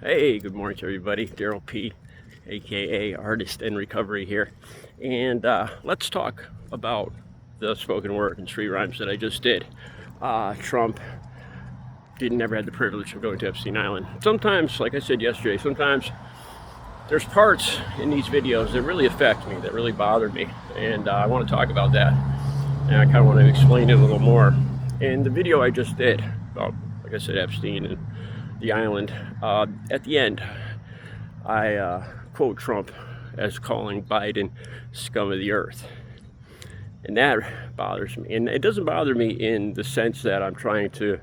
Hey, good morning to everybody. Daryl P, aka Artist in Recovery here. And let's talk about the spoken word and street rhymes that I just did. Trump never had the privilege of going to Epstein Island. Sometimes, like I said yesterday, sometimes there's parts in these videos that really affect me, that really bother me. And I want to talk about that. And I kind of want to explain it a little more. In the video I just did about, like I said, Epstein and the island, at the end, I quote Trump as calling Biden scum of the earth. And that bothers me. And it doesn't bother me in the sense that I'm trying to,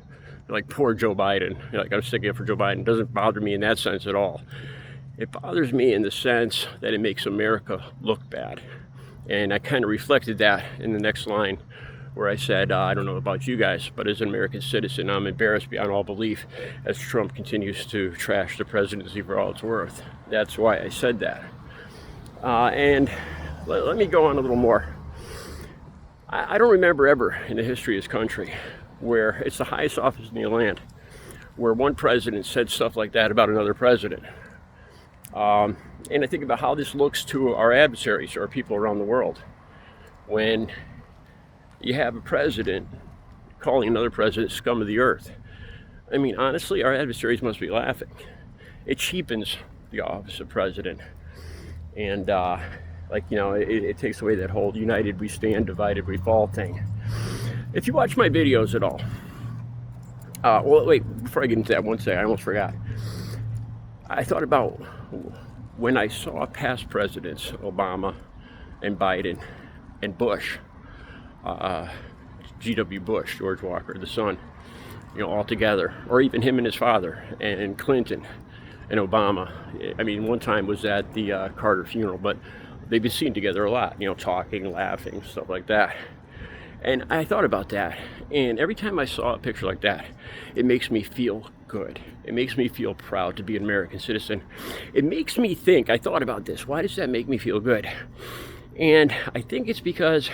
like, poor Joe Biden, like I'm sticking up for Joe Biden. It doesn't bother me in that sense at all. It bothers me in the sense that it makes America look bad. And I kind of reflected that in the next line where I said, I don't know about you guys, but as an American citizen, I'm embarrassed beyond all belief as Trump continues to trash the presidency for all it's worth. That's why I said that. And let me go on a little more. I don't remember ever in the history of this country where it's the highest office in the land where one president said stuff like that about another president. And I think about how this looks to our adversaries or people around the world when you have a president calling another president scum of the earth. I mean, honestly, our adversaries must be laughing. It cheapens the office of president. And, it takes away that whole united we stand, divided we fall thing. If you watch my videos at all, wait, before I get into that, one second, I almost forgot. I thought about when I saw past presidents, Obama and Biden and Bush, G.W. Bush, George Walker, the son, all together, or even him and his father, and Clinton and Obama. I mean, one time was at the Carter funeral, but they've been seen together a lot, talking, laughing, stuff like that. And I thought about that, and every time I saw a picture like that, it makes me feel good. It makes me feel proud to be an American citizen. It makes me think, I thought about this, why does that make me feel good? And I think it's because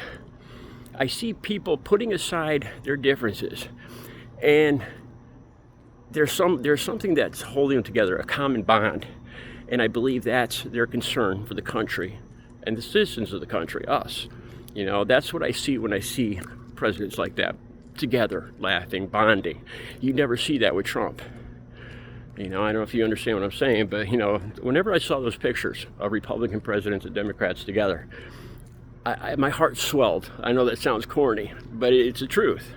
I see people putting aside their differences, and there's something that's holding them together, a common bond, and I believe that's their concern for the country and the citizens of the country, us. That's what I see when I see presidents like that together, laughing, bonding. You never see that with Trump. I don't know if you understand what I'm saying, but whenever I saw those pictures of Republican presidents and Democrats together, my heart swelled. I know that sounds corny, but it's the truth.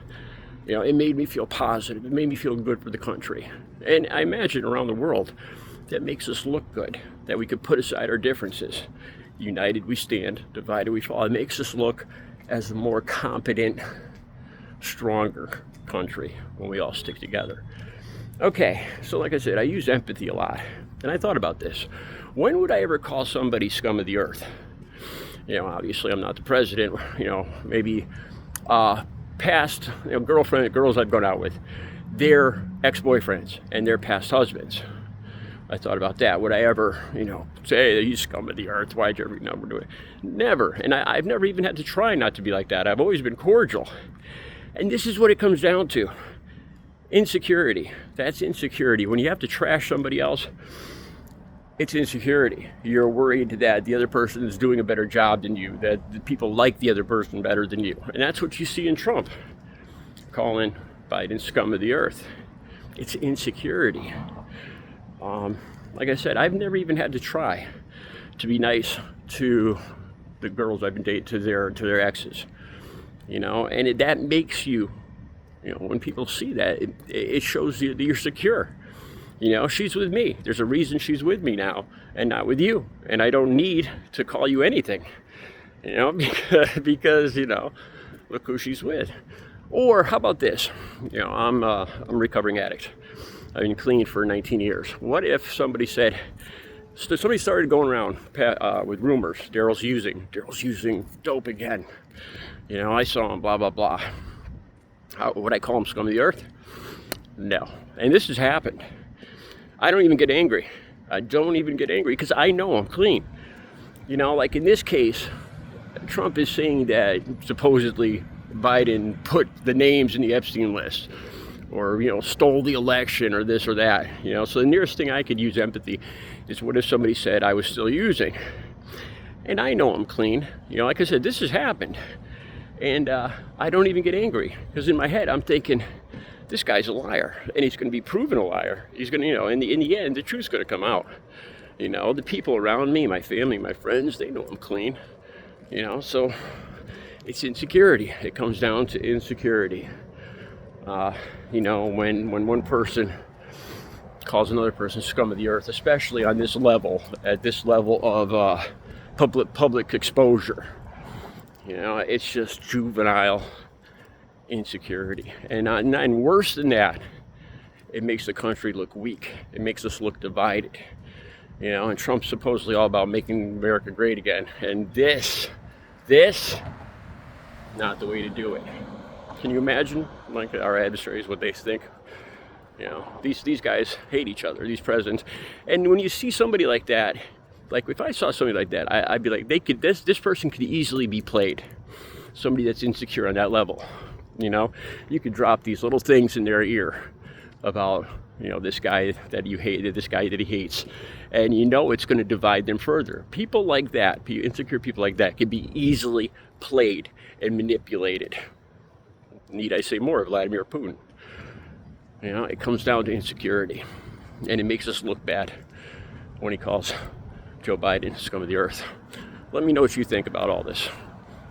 It made me feel positive. It made me feel good for the country. And I imagine around the world, that makes us look good, that we could put aside our differences. United we stand, divided we fall. It makes us look as a more competent, stronger country when we all stick together. Okay, so like I said, I use empathy a lot. And I thought about this. When would I ever call somebody scum of the earth? Obviously I'm not the president, maybe past girls I've gone out with, their ex-boyfriends and their past husbands. I thought about that. Would I ever, say, you scum of the earth, why'd you ever do it? Never. And I've never even had to try not to be like that. I've always been cordial. And this is what it comes down to. Insecurity. That's insecurity. When you have to trash somebody else, it's insecurity. You're worried that the other person is doing a better job than you, that the people like the other person better than you. And that's what you see in Trump, calling Biden scum of the earth. It's insecurity. Like I said, I've never even had to try to be nice to the girls I've been dating, to their exes. And that makes you, when people see that, it shows you that you're secure. She's with me. There's a reason she's with me now and not with you. And I don't need to call you anything, because look who she's with. Or how about this? I'm a recovering addict. I've been clean for 19 years. What if somebody started going around with rumors, Daryl's using dope again. I saw him, blah, blah, blah. Would I call him scum of the earth? No. And this has happened. I don't even get angry. I don't even get angry because I know I'm clean. Like in this case, Trump is saying that supposedly Biden put the names in the Epstein list. or stole the election or this or that. So the nearest thing I could use empathy is, what if somebody said I was still using, and I know I'm clean. Like I said, this has happened, and I don't even get angry, because in my head I'm thinking, this guy's a liar, and he's going to be proven a liar. He's going to, in the end, the truth's going to come out. The people around me, my family, my friends, they know I'm clean. So it's insecurity. It comes down to insecurity. When one person calls another person scum of the earth, especially on this level, at this level of public exposure, it's just juvenile insecurity. And worse than that, it makes the country look weak. It makes us look divided. And Trump's supposedly all about making America great again. And this, not the way to do it. Can you imagine, like, our adversaries, what they think? These guys hate each other, these presidents. And when you see somebody like that, like if I saw somebody like that, I'd be like, this person could easily be played. Somebody that's insecure on that level. You could drop these little things in their ear about, this guy that you hate, this guy that he hates, and it's going to divide them further. People like that, insecure people like that, can be easily played and manipulated. Need I say more? Vladimir Putin. It comes down to insecurity, and it makes us look bad when he calls Joe Biden scum of the earth. Let me know what you think about all this.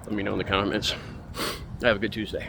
Let me know in the comments. Have a good Tuesday.